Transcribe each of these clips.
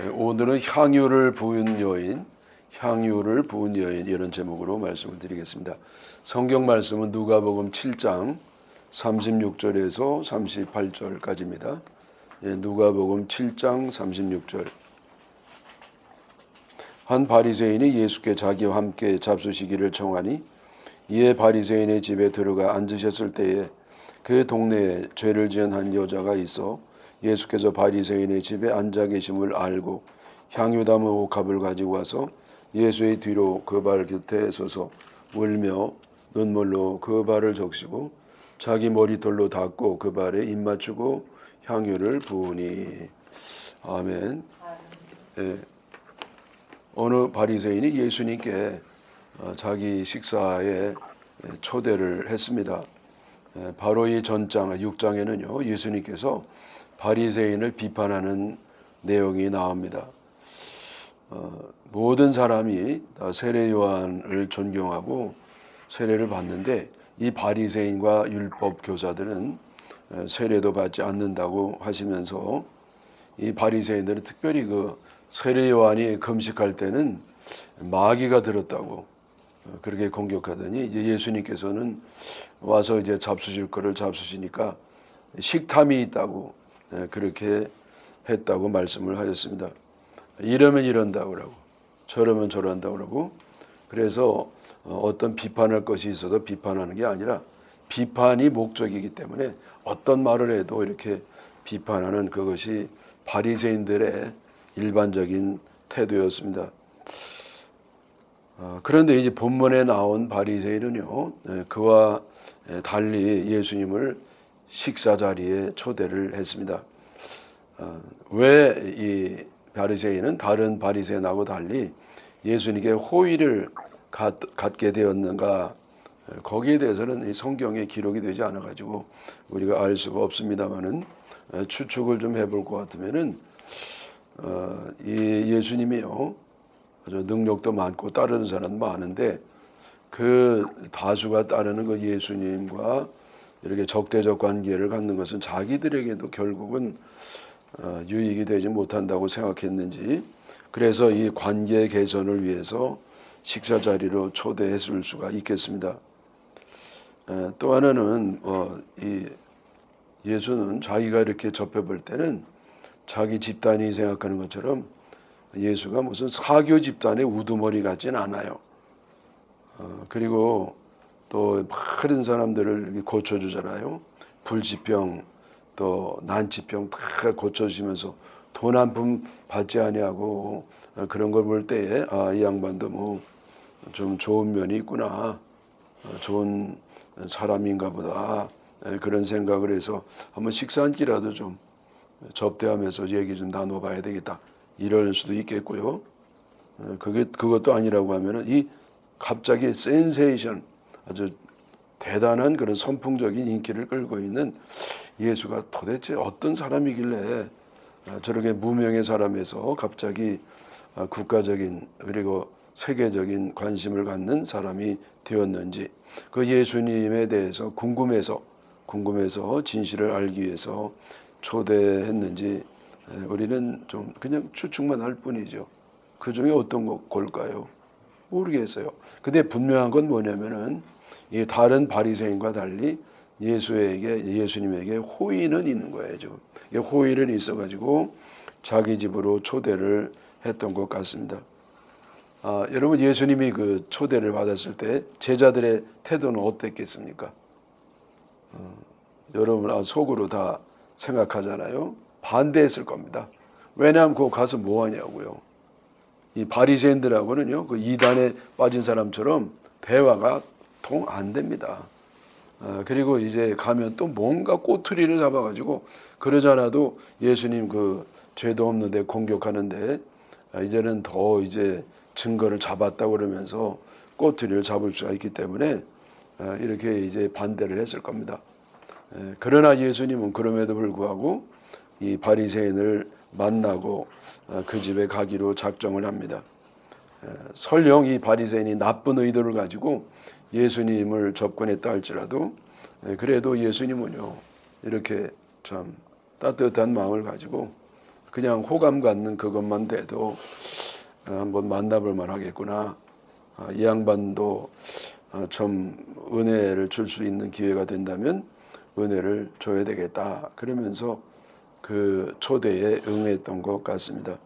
오늘은 향유를 부은 여인, 향유를 부은 여인 이런 제목으로 말씀을 드리겠습니다. 성경 말씀은 누가복음 7장 36절에서 38절까지입니다. 누가복음 7장 36절. 한 바리새인이 예수께 자기와 함께 잡수시기를 청하니 이에 바리새인의 집에 들어가 앉으셨을 때에 그 동네에 죄를 지은 한 여자가 있어 예수께서 바리새인의 집에 앉아 계심을 알고 향유 담은 옥합을 가지고 와서 예수의 뒤로 그 발 곁에 서서 울며 눈물로 그 발을 적시고 자기 머리털로 닦고 그 발에 입 맞추고 향유를 부으니. 아멘. 예. 어느 바리새인이 예수님께 자기 식사에 초대를 했습니다. 바로 이 전장 6장에는요 예수님께서 바리새인을 비판하는 내용이 나옵니다. 모든 사람이 다 세례 요한을 존경하고 세례를 받는데 이 바리새인과 율법 교사들은 세례도 받지 않는다고 하시면서 이 바리새인들은 특별히 그 세례 요한이 금식할 때는 마귀가 들었다고 그렇게 공격하더니 이제 예수님께서는 와서 이제 잡수실 거를 잡수시니까 식탐이 있다고 그렇게 했다고 말씀을 하셨습니다. 이러면 이런다고 그러고 저러면 저런다고 그러고 그래서 어떤 비판할 것이 있어서 비판하는 게 아니라 비판이 목적이기 때문에 어떤 말을 해도 이렇게 비판하는 그것이 바리새인들의 일반적인 태도였습니다. 그런데 이제 본문에 나온 바리새인은요 그와 달리 예수님을 식사 자리에 초대를 했습니다. 왜 이 바리새인은 다른 바리새인하고 달리 예수님께 호의를 갖게 되었는가? 거기에 대해서는 이 성경에 기록이 되지 않아 가지고 우리가 알 수가 없습니다만은 추측을 좀 해볼 것 같으면은 이 예수님이요 아주 능력도 많고 따르는 사람도 많은데 그 다수가 따르는 그 예수님과 이렇게 적대적 관계를 갖는 것은 자기들에게도 결국은 유익이 되지 못한다고 생각했는지 그래서 이 관계 개선을 위해서 식사 자리로 초대했을 수가 있겠습니다. 또 하나는 이 예수는 자기가 이렇게 접해볼 때는 자기 집단이 생각하는 것처럼 예수가 무슨 사교 집단의 우두머리 같진 않아요. 그리고 또 많은 사람들을 고쳐주잖아요. 불치병 또 난치병 다 고쳐주시면서 돈 한 푼 받지 아니하고 그런 걸 볼 때에 이 양반도 뭐 좀 좋은 면이 있구나, 좋은 사람인가 보다 그런 생각을 해서 한번 식사 한 끼라도 좀 접대하면서 얘기 좀 나눠봐야 되겠다 이럴 수도 있겠고요. 그것도 아니라고 하면은 이 갑자기 센세이션 아주 대단한 그런 선풍적인 인기를 끌고 있는 예수가 도대체 어떤 사람이길래 저렇게 무명의 사람에서 갑자기 국가적인 그리고 세계적인 관심을 갖는 사람이 되었는지 그 예수님에 대해서 궁금해서 진실을 알기 위해서 초대했는지 우리는 좀 그냥 추측만 할 뿐이죠. 그 중에 어떤 걸까요? 모르겠어요. 근데 분명한 건 뭐냐면은 이 다른 바리새인과 달리 예수님에게 호의는 있는 거예요. 지금 호의는 있어가지고 자기 집으로 초대를 했던 것 같습니다. 여러분 예수님이 그 초대를 받았을 때 제자들의 태도는 어땠겠습니까? 여러분 속으로 다 생각하잖아요. 반대했을 겁니다. 왜냐하면 그거 가서 뭐 하냐고요. 이 바리새인들하고는요 그 이단에 빠진 사람처럼 대화가 통 안 됩니다. 그리고 이제 가면 또 뭔가 꼬투리를 잡아가지고 그러잖아도 예수님 그 죄도 없는데 공격하는데 이제는 더 이제 증거를 잡았다고 그러면서 꼬투리를 잡을 수가 있기 때문에 이렇게 이제 반대를 했을 겁니다. 그러나 예수님은 그럼에도 불구하고 이 바리새인을 만나고 그 집에 가기로 작정을 합니다. 설령 이 바리새인이 나쁜 의도를 가지고 예수님을 접근했다 할지라도 그래도 예수님은요 이렇게 참 따뜻한 마음을 가지고 그냥 호감 갖는 그것만 돼도 한번 만나볼 만하겠구나. 이 양반도 좀 은혜를 줄 수 있는 기회가 된다면 은혜를 줘야 되겠다. 그러면서 그 초대에 응했던 것 같습니다.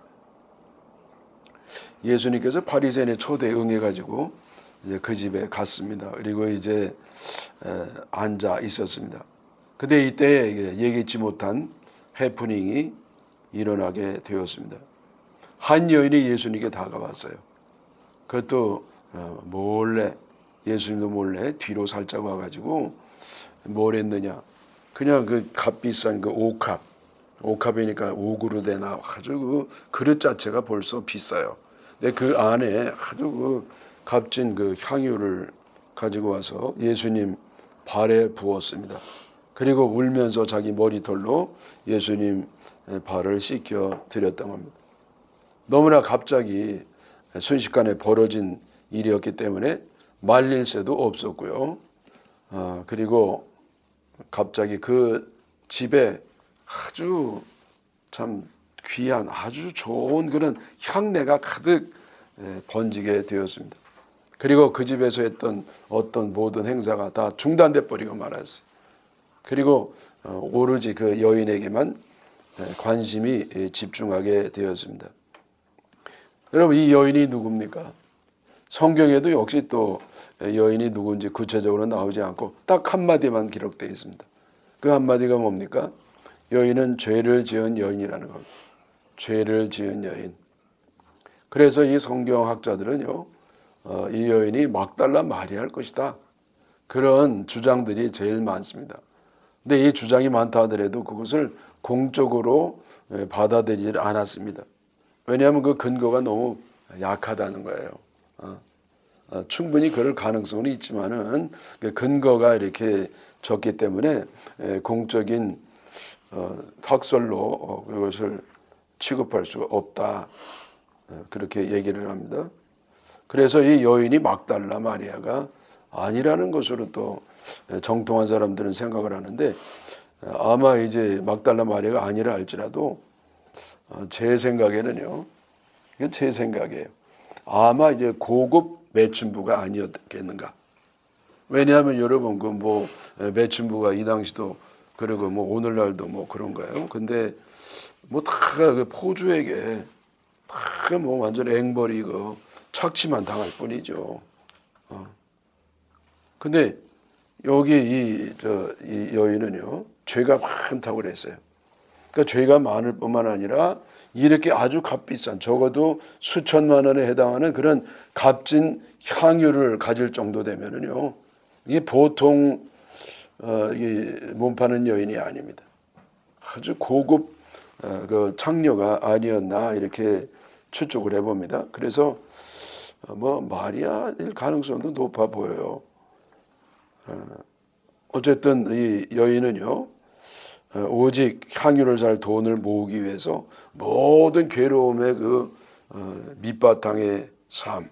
예수님께서 바리새인의 초대에 응해가지고 이제 그 집에 갔습니다. 그리고 이제 앉아 있었습니다. 근데 이때 예기치 못한 해프닝이 일어나게 되었습니다. 한 여인이 예수님께 다가왔어요. 그것도 몰래, 예수님도 몰래 뒤로 살짝 와가지고 뭘 했느냐. 그냥 그 값비싼 그 옥합이니까 옥으로 되나 아주 그 그릇 자체가 벌써 비싸요. 근데 그 안에 아주 그 값진 그 향유를 가지고 와서 예수님 발에 부었습니다. 그리고 울면서 자기 머리털로 예수님 발을 씻겨 드렸던 겁니다. 너무나 갑자기 순식간에 벌어진 일이었기 때문에 말릴 새도 없었고요. 그리고 갑자기 그 집에 아주 참 귀한 아주 좋은 그런 향내가 가득 번지게 되었습니다. 그리고 그 집에서 했던 어떤 모든 행사가 다 중단돼 버리고 말았어요. 그리고 오로지 그 여인에게만 관심이 집중하게 되었습니다. 여러분, 이 여인이 누굽니까? 성경에도 역시 또 여인이 누군지 구체적으로 나오지 않고 딱 한마디만 기록되어 있습니다. 그 한마디가 뭡니까? 여인은 죄를 지은 여인이라는 겁니다. 죄를 지은 여인. 그래서 이 성경학자들은요, 이 여인이 막달라 마리아일 것이다. 그런 주장들이 제일 많습니다. 근데 이 주장이 많다 하더라도 그것을 공적으로 받아들이지 않았습니다. 왜냐하면 그 근거가 너무 약하다는 거예요. 충분히 그럴 가능성은 있지만은 근거가 이렇게 적기 때문에 공적인 학설로 그것을 취급할 수가 없다. 그렇게 얘기를 합니다. 그래서 이 여인이 막달라 마리아가 아니라는 것으로 또 정통한 사람들은 생각을 하는데, 아마 이제 막달라 마리아가 아니라 할지라도 제 생각에는요, 이건 제 생각이에요. 아마 이제 고급 매춘부가 아니었겠는가. 왜냐하면 여러분 그 뭐 매춘부가 이 당시도 그리고 뭐 오늘날도 뭐 그런가요? 근데 뭐 다 그 포주에게 다 뭐 완전 앵벌이 그 착취만 당할 뿐이죠. 근데 여기 이 여인은요, 죄가 많다고 그랬어요. 그러니까 죄가 많을 뿐만 아니라 이렇게 아주 값비싼, 적어도 수천만 원에 해당하는 그런 값진 향유를 가질 정도 되면은요, 이게 보통 이게 몸 파는 여인이 아닙니다. 아주 고급 그 창녀가 아니었나 이렇게 추측을 해봅니다. 그래서 뭐 마리아일 가능성도 높아 보여요. 어쨌든 이 여인은요, 오직 향유를 살 돈을 모으기 위해서 모든 괴로움의 그 밑바탕의 삶,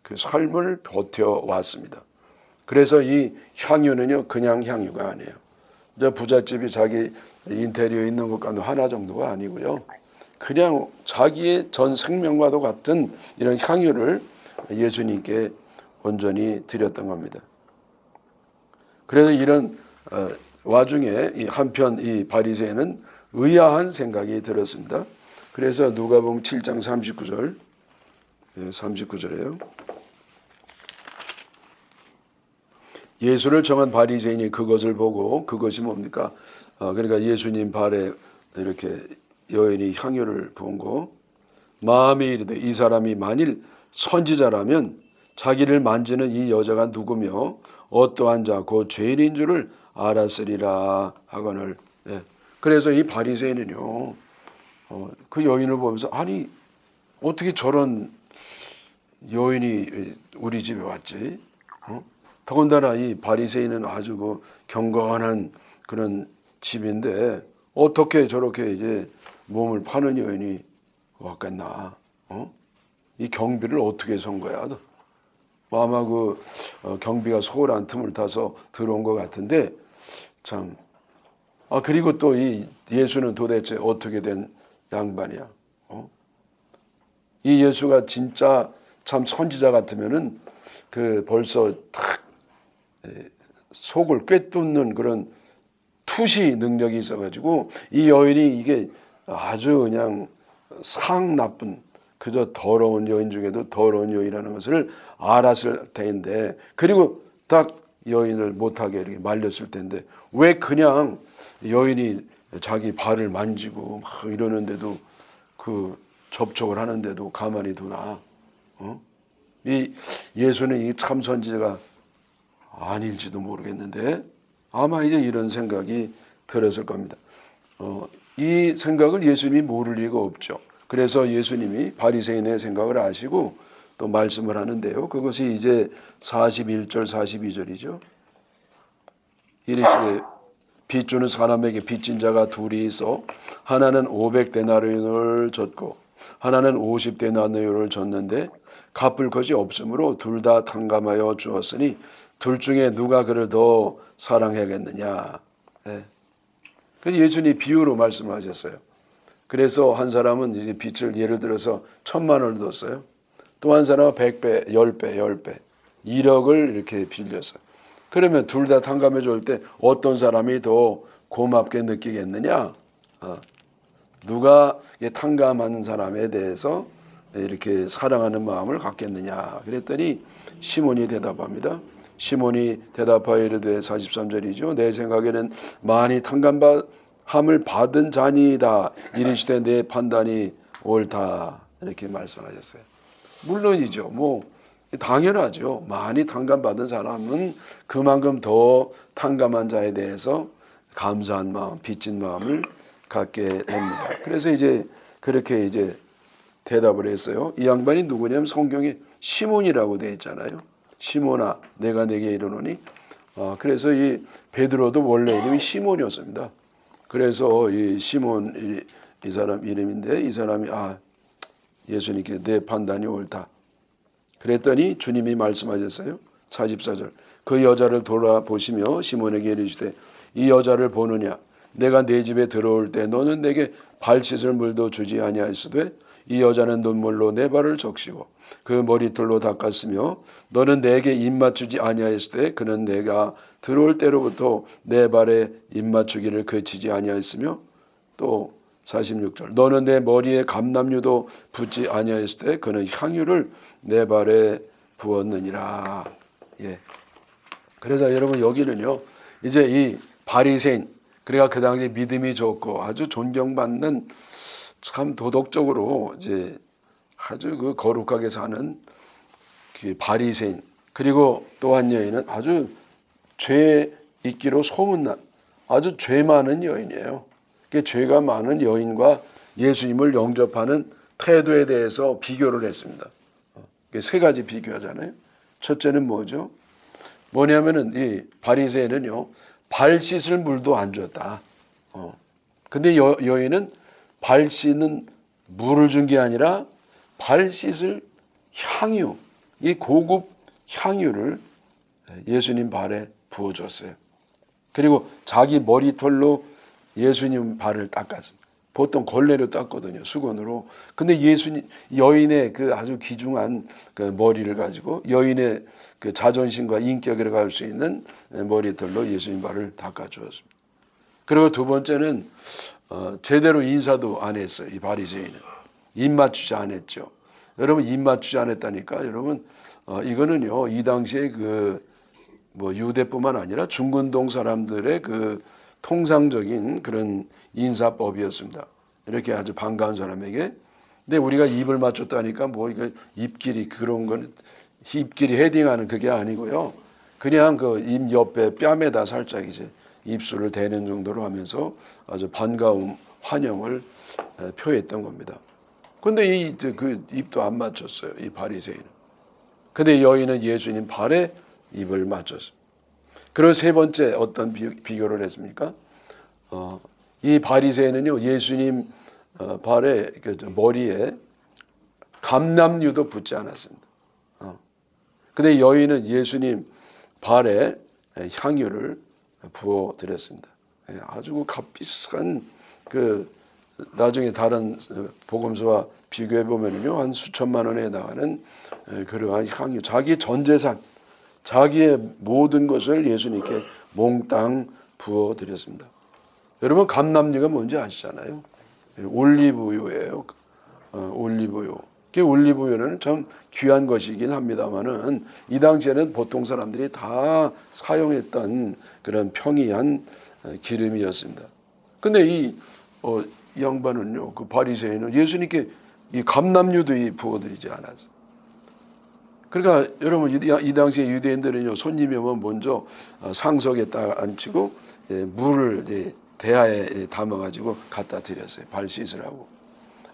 그 삶을 버텨왔습니다. 그래서 이 향유는요, 그냥 향유가 아니에요. 저 부잣집이 자기 인테리어에 있는 것과도 하나 정도가 아니고요. 그냥 자기의 전 생명과도 같은 이런 향유를 예수님께 온전히 드렸던 겁니다. 그래서 이런 와중에 한편 이 바리새인은 의아한 생각이 들었습니다. 그래서 누가복음 7장 39절, 39절에요. 예수를 정한 바리새인이 그것을 보고, 그것이 뭡니까? 그러니까 예수님 발에 이렇게 여인이 향유를 부은 거, 마음이 이르되 이 사람이 만일 선지자라면 자기를 만지는 이 여자가 누구며 어떠한 자 곧 죄인인 줄을 알았으리라 하거늘. 그래서 이 바리새인은요, 그 여인을 보면서 아니 어떻게 저런 여인이 우리 집에 왔지? 더군다나 이 바리새인은 아주 그 경건한 그런 집인데 어떻게 저렇게 이제 몸을 파는 여인이 왔겠나? 이 경비를 어떻게 선 거야? 아마 그 경비가 소홀한 틈을 타서 들어온 것 같은데 참. 그리고 또 이 예수는 도대체 어떻게 된 양반이야. 이 예수가 진짜 참 선지자 같으면은 그 벌써 탁 속을 꿰뚫는 그런 투시 능력이 있어가지고 이 여인이 이게 아주 그냥 상 나쁜 그저 더러운 여인 중에도 더러운 여인이라는 것을 알았을 텐데, 그리고 딱 여인을 못하게 이렇게 말렸을 텐데 왜 그냥 여인이 자기 발을 만지고 막 이러는데도 그 접촉을 하는데도 가만히 두나? 이 예수는 이 참 선지자가 아닐지도 모르겠는데 아마 이제 이런 생각이 들었을 겁니다. 이 생각을 예수님이 모를 리가 없죠. 그래서 예수님이 바리새인의 생각을 아시고 또 말씀을 하는데요. 그것이 이제 41절 42절이죠. 이르시되 빚 주는 사람에게 빚진 자가 둘이 있어 하나는 500데나리온을 줬고 하나는 50데나리온을 줬는데 갚을 것이 없으므로 둘 다 탕감하여 주었으니 둘 중에 누가 그를 더 사랑하겠느냐. 네. 예수님이 비유로 말씀하셨어요. 그래서 한 사람은 이제 빚을 예를 들어서 1,000,000원을 뒀어요. 또 한 사람은 100배, 10배, 1억을 이렇게 빌렸어요. 그러면 둘 다 탕감해 줄 때 어떤 사람이 더 고맙게 느끼겠느냐? 누가 탕감하는 사람에 대해서 이렇게 사랑하는 마음을 갖겠느냐? 그랬더니 시몬이 대답합니다. 시몬이 대답하여 이르되 43절이죠. 내 생각에는 많이 탕감함을 받은 자니이다. 이르시되 내 판단이 옳다. 이렇게 말씀하셨어요. 물론이죠. 뭐 당연하죠. 많이 탕감받은 사람은 그만큼 더 탕감한 자에 대해서 감사한 마음, 빚진 마음을 갖게 됩니다. 그래서 이제 그렇게 이제 대답을 했어요. 이 양반이 누구냐면 성경에 시몬이라고 되어 있잖아요. 시몬아, 내가 네게 이르노니. 그래서 이 베드로도 원래 이름이 시몬이었습니다. 그래서 이 시몬 이 사람 이름인데 이 사람이 예수님께 내 판단이 옳다. 그랬더니 주님이 말씀하셨어요. 44절. 그 여자를 돌아보시며 시몬에게 이르시되 이 여자를 보느냐? 내가 네 집에 들어올 때 너는 내게 발 씻을 물도 주지 아니하였으되 이 여자는 눈물로 내 발을 적시고 그 머리털로 닦았으며 너는 내게 입 맞추지 아니하였으되 그는 내가 들어올 때로부터 내 발에 입 맞추기를 그치지 아니하였으며 또 46절 너는 내 머리에 감람유도 붓지 아니하였을 때 그는 향유를 내 발에 부었느니라. 예. 그래서 여러분 여기는요 이제 이 바리새인 그러니까 그 당시 믿음이 좋고 아주 존경받는 참 도덕적으로 이제 아주 그 거룩하게 사는 그 바리새인 그리고 또 한 여인은 아주 죄 있기로 소문난 아주 죄 많은 여인이에요. 죄가 많은 여인과 예수님을 영접하는 태도에 대해서 비교를 했습니다. 세 가지 비교하잖아요. 첫째는 뭐죠? 뭐냐면은 이 바리새인은요 발 씻을 물도 안 줬다. 근데 여인은 발 씻는 물을 준 게 아니라 발 씻을 향유, 이 고급 향유를 예수님 발에 부어줬어요. 그리고 자기 머리털로 예수님 발을 닦았습니다. 보통 걸레로 닦거든요, 수건으로. 근데 여인의 그 아주 귀중한 그 머리를 가지고 여인의 그 자존심과 인격을 갈 수 있는 머리털로 예수님 발을 닦아주었습니다. 그리고 두 번째는 제대로 인사도 안 했어요. 이 바리새인은 입 맞추지 않았죠. 여러분 입 맞추지 않았다니까. 여러분 이거는요 이 당시에 그 뭐 유대뿐만 아니라 중근동 사람들의 그 통상적인 그런 인사법이었습니다. 이렇게 아주 반가운 사람에게. 근데 우리가 입을 맞췄다니까 뭐 이거 입끼리 그런 건 입끼리 헤딩하는 그게 아니고요. 그냥 그 입 옆에 뺨에다 살짝 이제 입술을 대는 정도로 하면서 아주 반가움, 환영을 표했던 겁니다. 근데 그 입도 안 맞췄어요. 이 바리새인은. 근데 여인은 예수님 발에 입을 맞췄습니다. 그리고 세 번째 어떤 비교를 했습니까? 이 바리새인은요 예수님 발에 머리에 감람유도 붓지 않았습니다. 근데 여인은 예수님 발에 향유를 부어 드렸습니다. 아주 값비싼 그 나중에 다른 복음서와 비교해 보면요, 한 수천만 원에 해당하는 그러한 향유, 자기의 전 재산, 자기의 모든 것을 예수님께 몽땅 부어 드렸습니다. 여러분, 감람류가 뭔지 아시잖아요. 올리브유예요. 올리브유. 올리브유는 참 귀한 것이긴 합니다만은 이 당시에는 보통 사람들이 다 사용했던 그런 평이한 기름이었습니다. 근데 이 양반은요, 그 바리새인은 예수님께 이 감람유도 부어드리지 않았어요. 그러니까 여러분, 이 당시에 유대인들은요, 손님이 오면 먼저 상석에 딱 앉히고 물을 대야에 담아가지고 갖다 드렸어요. 발 씻으라고.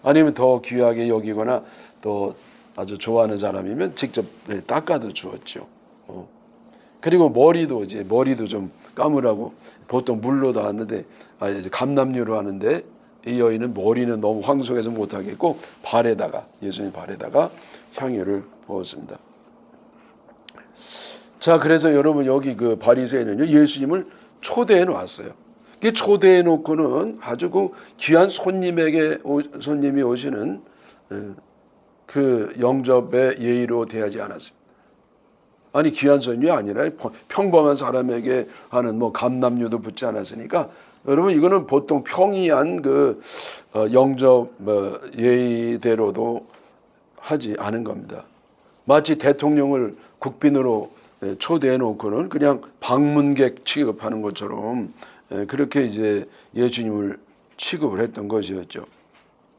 아니면 더 귀하게 여기거나 또 아주 좋아하는 사람이면 직접 닦아도 주었죠. 그리고 머리도 좀 감으라고 보통 물로도 하는데 이제 감람유로 하는데 이 여인은 머리는 너무 황송해서 못하겠고 예수님 발에다가 향유를 부었습니다. 자, 그래서 여러분 여기 그 바리새인은요, 예수님을 초대해 놓았어요. 초대해 놓고는 아주 그 귀한 손님이 오시는 그 영접의 예의로 대하지 않았습니다. 아니, 귀한 손님이 아니라 평범한 사람에게 하는 감람유도 붙지 않았으니까 여러분, 이거는 보통 평이한 그 영접 예의대로도 하지 않은 겁니다. 마치 대통령을 국빈으로 초대해 놓고는 그냥 방문객 취급하는 것처럼 그렇게 이제 예수님을 취급을 했던 것이었죠.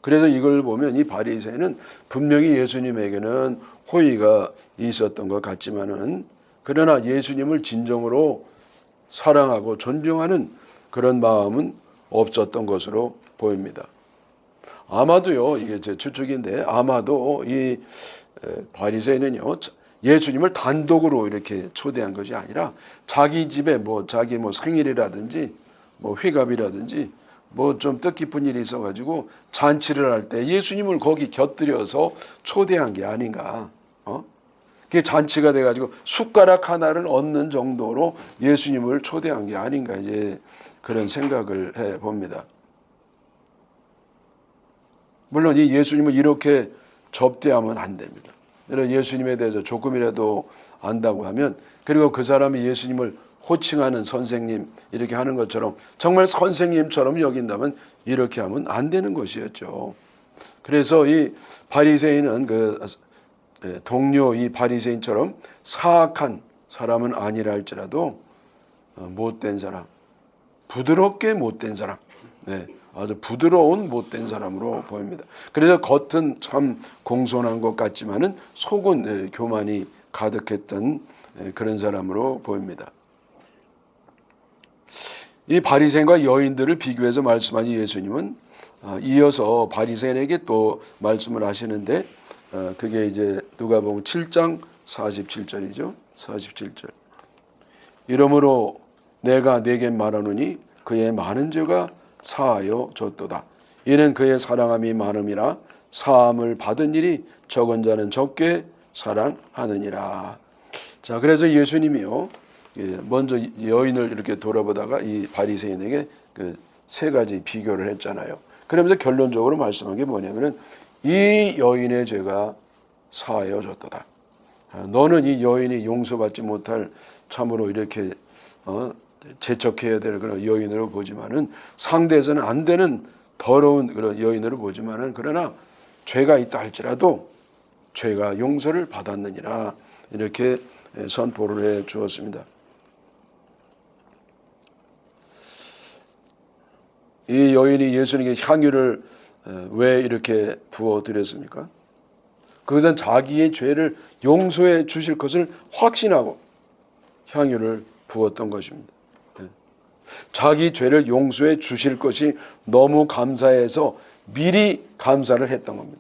그래서 이걸 보면 이 바리새인은 분명히 예수님에게는 호의가 있었던 것 같지만은, 그러나 예수님을 진정으로 사랑하고 존경하는 그런 마음은 없었던 것으로 보입니다. 아마도요, 이게 제 추측인데, 아마도 이 바리새인은요, 예수님을 단독으로 이렇게 초대한 것이 아니라 자기 집에 자기 생일이라든지 회갑이라든지 좀 뜻깊은 일이 있어가지고 잔치를 할 때 예수님을 거기 곁들여서 초대한 게 아닌가. 그게 잔치가 돼가지고 숟가락 하나를 얻는 정도로 예수님을 초대한 게 아닌가, 이제 그런 생각을 해 봅니다. 물론 이 예수님을 이렇게 접대하면 안 됩니다. 예수님에 대해서 조금이라도 안다고 하면, 그리고 그 사람이 예수님을 호칭하는 선생님 이렇게 하는 것처럼 정말 선생님처럼 여긴다면 이렇게 하면 안 되는 것이었죠. 그래서 이 바리새인은 동료 이 바리새인처럼 사악한 사람은 아니라 할지라도 못된 사람, 부드럽게 못된 사람, 아주 부드러운 못된 사람으로 보입니다. 그래서 겉은 참 공손한 것 같지만은 속은 교만이 가득했던 그런 사람으로 보입니다. 이 바리새인과 여인들을 비교해서 말씀하신 예수님은 이어서 바리새인에게 또 말씀을 하시는데, 그게 이제 누가복음 7장 47절이죠. 47절. 이러므로 내가 네게 말하노니 그의 많은 죄가 사하여 졌도다. 이는 그의 사랑함이 많음이라 사함을 받은 일이 적은 자는 적게 사랑하느니라. 자, 그래서 예수님이요, 먼저 여인을 이렇게 돌아보다가 이 바리새인에게 그 세 가지 비교를 했잖아요. 그러면서 결론적으로 말씀한 게 뭐냐면은 이 여인의 죄가 사하여 졌도다. 너는 이 여인이 용서받지 못할 참으로 이렇게 제척해야 될 그런 여인으로 보지만은, 상대에서는 안 되는 더러운 그런 여인으로 보지만은, 그러나 죄가 있다 할지라도 죄가 용서를 받았느니라, 이렇게 선포를 해 주었습니다. 이 여인이 예수님께 향유를 왜 이렇게 부어 드렸습니까? 그것은 자기의 죄를 용서해 주실 것을 확신하고 향유를 부었던 것입니다. 자기 죄를 용서해 주실 것이 너무 감사해서 미리 감사를 했던 겁니다.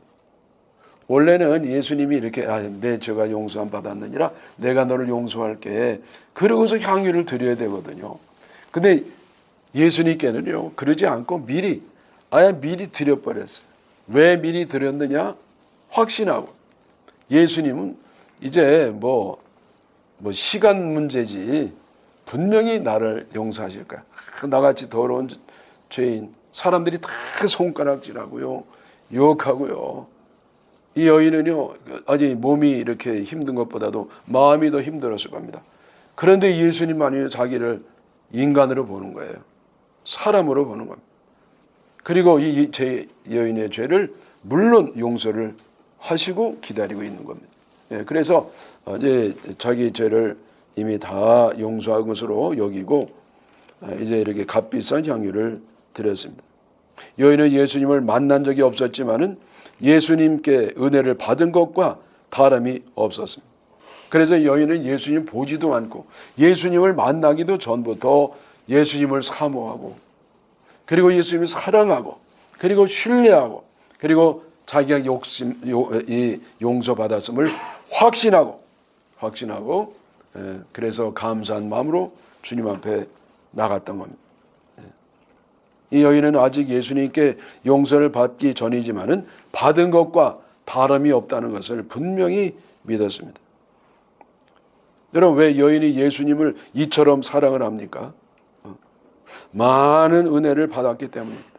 원래는 예수님이 이렇게 내 죄가 용서함 받았느니라, 내가 너를 용서할게, 그러고서 향유를 드려야 되거든요. 근데 예수님께는요, 그러지 않고 미리 드려버렸어요. 왜 미리 드렸느냐? 확신하고. 예수님은 이제 시간 문제지 분명히 나를 용서하실 거야. 나같이 더러운 죄인, 사람들이 다 손가락질하고요, 욕하고요. 이 여인은요, 아니 몸이 이렇게 힘든 것보다도 마음이 더 힘들었을 겁니다. 그런데 예수님만이 자기를 인간으로 보는 거예요. 사람으로 보는 겁니다. 그리고 이 제 여인의 죄를 물론 용서를 하시고 기다리고 있는 겁니다. 그래서 이제 자기 죄를 이미 다 용서한 것으로 여기고 이제 이렇게 값비싼 향유를 드렸습니다. 여인은 예수님을 만난 적이 없었지만은 예수님께 은혜를 받은 것과 다름이 없었습니다. 그래서 여인은 예수님 보지도 않고 예수님을 만나기도 전부터 예수님을 사모하고 그리고 예수님을 사랑하고 그리고 신뢰하고 그리고 자기가 이 용서받았음을 확신하고 그래서 감사한 마음으로 주님 앞에 나갔던 겁니다. 이 여인은 아직 예수님께 용서를 받기 전이지만은 받은 것과 다름이 없다는 것을 분명히 믿었습니다. 여러분, 왜 여인이 예수님을 이처럼 사랑을 합니까? 많은 은혜를 받았기 때문입니다.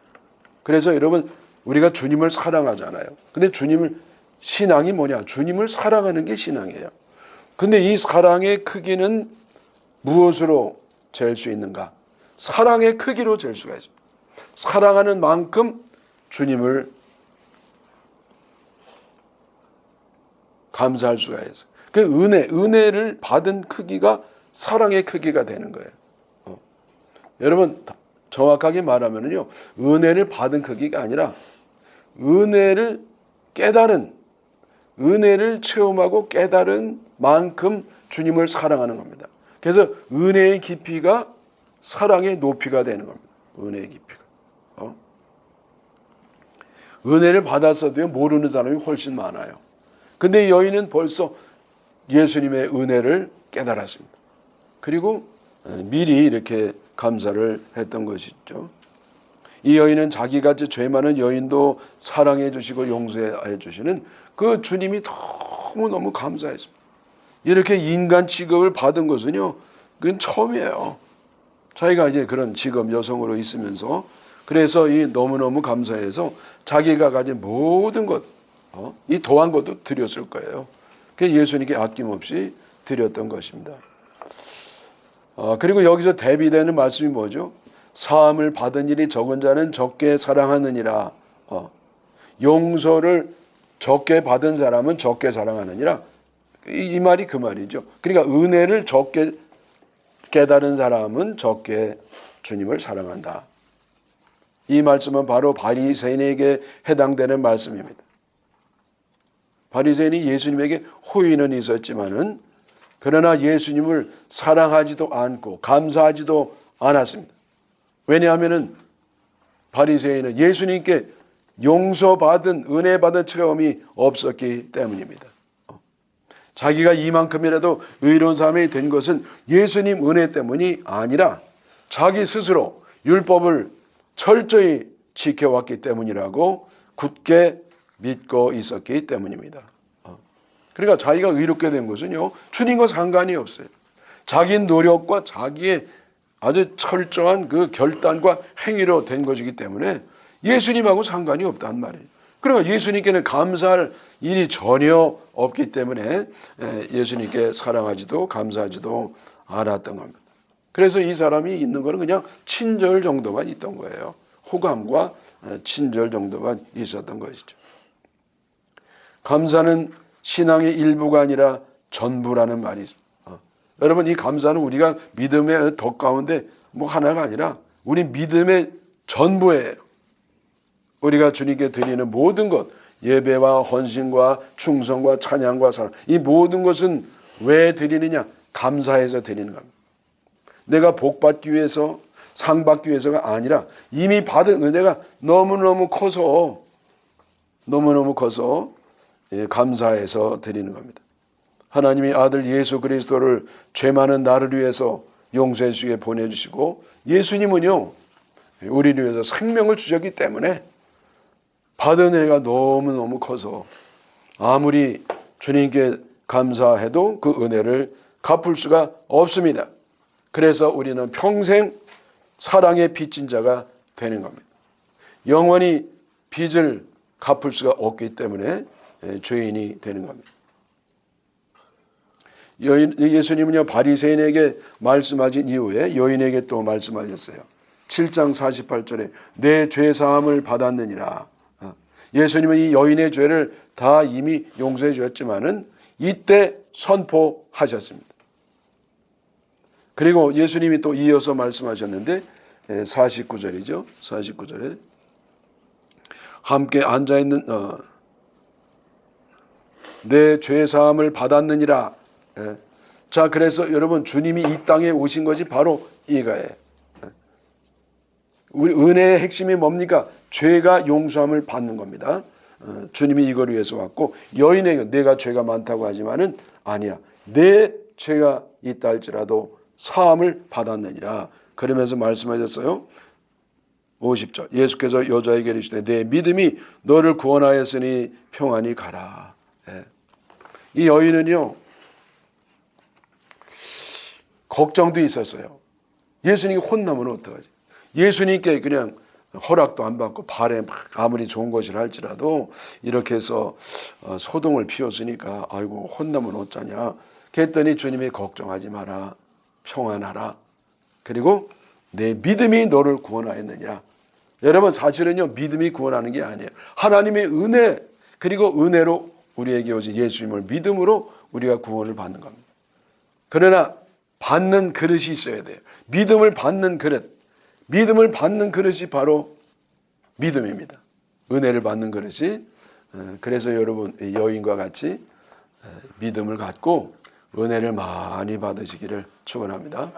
그래서 여러분, 우리가 주님을 사랑하잖아요. 근데 신앙이 뭐냐? 주님을 사랑하는 게 신앙이에요. 근데 이 사랑의 크기는 무엇으로 잴 수 있는가? 사랑의 크기로 잴 수가 있어요. 사랑하는 만큼 주님을 감사할 수가 있어요. 그 은혜를 받은 크기가 사랑의 크기가 되는 거예요. 여러분, 정확하게 말하면요, 은혜를 받은 크기가 아니라 은혜를 체험하고 깨달은 만큼 주님을 사랑하는 겁니다. 그래서 은혜의 깊이가 사랑의 높이가 되는 겁니다. 은혜의 깊이가. 은혜를 받았어도요, 모르는 사람이 훨씬 많아요. 근데 여인은 벌써 예수님의 은혜를 깨달았습니다. 그리고 미리 이렇게 감사를 했던 것이죠. 이 여인은 자기같이 죄 많은 여인도 사랑해 주시고 용서해 주시는 그 주님이 너무너무 감사했습니다. 이렇게 인간 취급을 받은 것은요, 그건 처음이에요. 자기가 이제 그런 직업 여성으로 있으면서 그래서 이 너무너무 감사해서 자기가 가진 모든 것, 이 더한 것도 드렸을 거예요. 그게 예수님께 아낌없이 드렸던 것입니다. 그리고 여기서 대비되는 말씀이 뭐죠? 사함을 받은 일이 적은 자는 적게 사랑하느니라. 용서를 적게 받은 사람은 적게 사랑하느니라. 이 말이 그 말이죠. 그러니까 은혜를 적게 깨달은 사람은 적게 주님을 사랑한다. 이 말씀은 바로 바리새인에게 해당되는 말씀입니다. 바리새인이 예수님에게 호의는 있었지만은 그러나 예수님을 사랑하지도 않고 감사하지도 않았습니다. 왜냐하면은 바리새인은 예수님께 용서받은 은혜 받은 체험이 없었기 때문입니다. 자기가 이만큼이라도 의로운 사람이 된 것은 예수님 은혜 때문이 아니라 자기 스스로 율법을 철저히 지켜왔기 때문이라고 굳게 믿고 있었기 때문입니다. 그러니까 자기가 의롭게 된 것은요, 주님과 상관이 없어요. 자기 노력과 자기의 아주 철저한 그 결단과 행위로 된 것이기 때문에 예수님하고 상관이 없단 말이에요. 그러니까 예수님께는 감사할 일이 전혀 없기 때문에 예수님께 사랑하지도 감사하지도 않았던 겁니다. 그래서 이 사람이 있는 거는 그냥 친절 정도만 있던 거예요. 호감과 친절 정도만 있었던 것이죠. 감사는 신앙의 일부가 아니라 전부라는 말이 있습니다. 여러분, 이 감사는 우리가 믿음의 덕 가운데 뭐 하나가 아니라 우리 믿음의 전부예요. 우리가 주님께 드리는 모든 것, 예배와 헌신과 충성과 찬양과 사랑, 이 모든 것은 왜 드리느냐? 감사해서 드리는 겁니다. 내가 복 받기 위해서, 상 받기 위해서가 아니라 이미 받은 은혜가 너무너무 커서 감사해서 드리는 겁니다. 하나님이 아들 예수 그리스도를 죄 많은 나를 위해서 용서해 주시게 보내주시고, 예수님은요, 우리를 위해서 생명을 주셨기 때문에 받은 은혜가 너무너무 커서 아무리 주님께 감사해도 그 은혜를 갚을 수가 없습니다. 그래서 우리는 평생 사랑의 빚진 자가 되는 겁니다. 영원히 빚을 갚을 수가 없기 때문에 죄인이 되는 겁니다. 예수님은요 바리새인에게 말씀하신 이후에 여인에게 또 말씀하셨어요. 7장 48절에 내 죄 사함을 받았느니라. 예수님은 이 여인의 죄를 다 이미 용서해 주었지만은 이때 선포하셨습니다. 그리고 예수님이 또 이어서 말씀하셨는데 49절이죠. 49절에 함께 앉아있는 내 죄 사함을 받았느니라. 자, 그래서 여러분 주님이 이 땅에 오신 것이 바로 이거예요. 우리 은혜의 핵심이 뭡니까? 죄가 용서함을 받는 겁니다. 주님이 이걸 위해서 왔고 여인에게 내가 죄가 많다고 하지만은 아니야. 내 죄가 있다 할지라도 사함을 받았느니라. 그러면서 말씀하셨어요. 50절 예수께서 여자에게 이르시되 내 믿음이 너를 구원하였으니 평안히 가라. 이 여인은요 걱정도 있었어요. 예수님이 혼나면 어떡하지? 예수님께 그냥 허락도 안 받고 발에 막 아무리 좋은 것이라 할지라도 이렇게 해서 소동을 피웠으니까 아이고 혼나면 어쩌냐. 그랬더니 주님이 걱정하지 마라. 평안하라. 그리고 내 믿음이 너를 구원하였느냐. 여러분 사실은요 믿음이 구원하는 게 아니에요. 하나님의 은혜 그리고 은혜로 우리에게 오신 예수님을 믿음으로 우리가 구원을 받는 겁니다. 그러나 받는 그릇이 있어야 돼요. 믿음을 받는 그릇. 믿음을 받는 그릇이 바로 믿음입니다. 은혜를 받는 그릇이. 그래서 여러분 여인과 같이 믿음을 갖고 은혜를 많이 받으시기를 축원합니다.